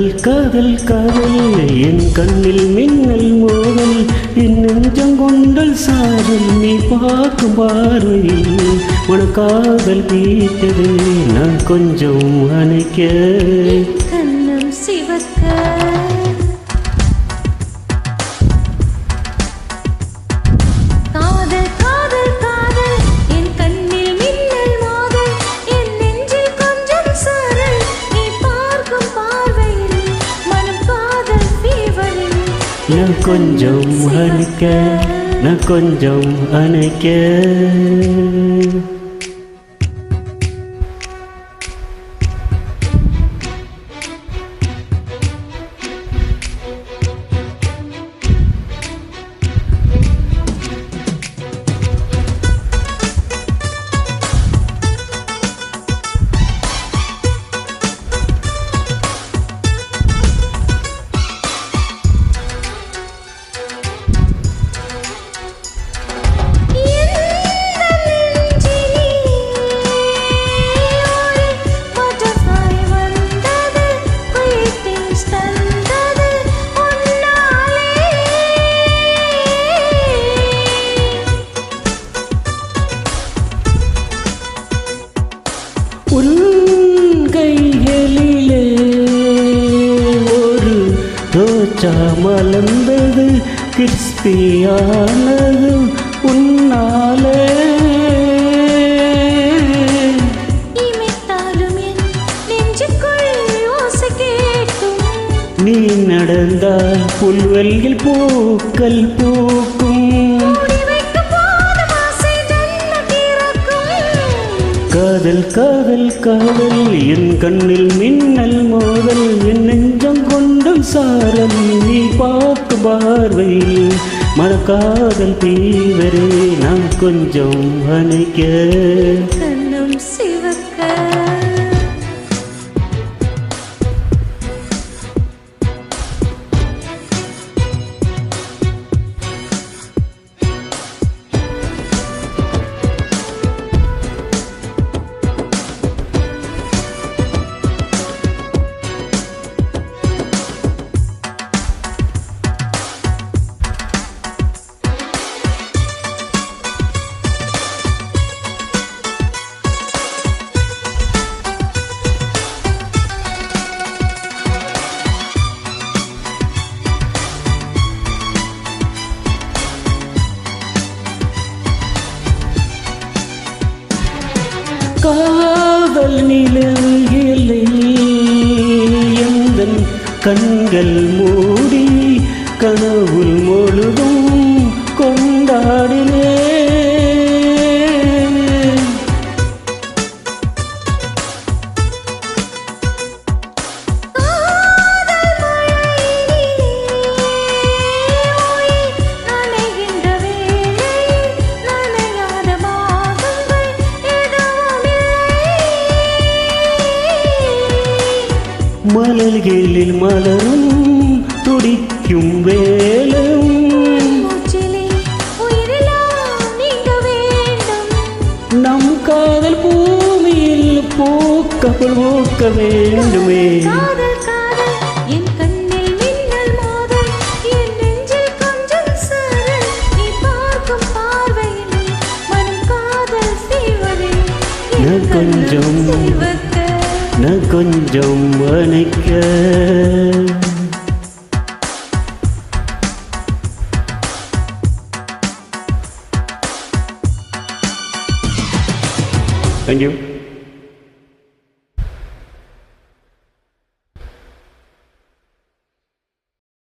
காதல் காதல் காதல் என் கண்ணில் மின்னல் மோதல் என் நெஞ்சம் கொண்டல் சாதல் நீ பார்க்கும் பார்வையில் உனக்காதல் தீட்டது நான் கொஞ்சம் அணைக்க கண்ணம் சிவக்க நான் கொஞ்சம் அணைக்க நான் கொஞ்சம் அணைக்க உன் கைகளிலே ஒரு ரோஜா மலர்ந்தது கிறிஸ்பியானது உன்னாலே நீ நடந்தால் புல்வெளியில் பூக்கள் பூக்கும் காதல் காதல் காதல் என் கண்ணில் மின்னல் மோதல் என் நெஞ்சம் கொண்டும் சாரல் நீ பார்த்து பார்வையில் மறக்காதல் தீவரே நான் கொஞ்சம் அணைக்க கண்ணம் சிவக்க காதல் நிலையிலே எந்தன் கண்கள் மூடி கனவுள் முழுதும் கொண்டாடினே மலர்களில் மலரும் துடிக்கும் வேலும் நம் காதல் பூமியில் பூக்கள் பூக்க வேண்டுமே நான் கொஞ்சம் அணைக்க Thank you.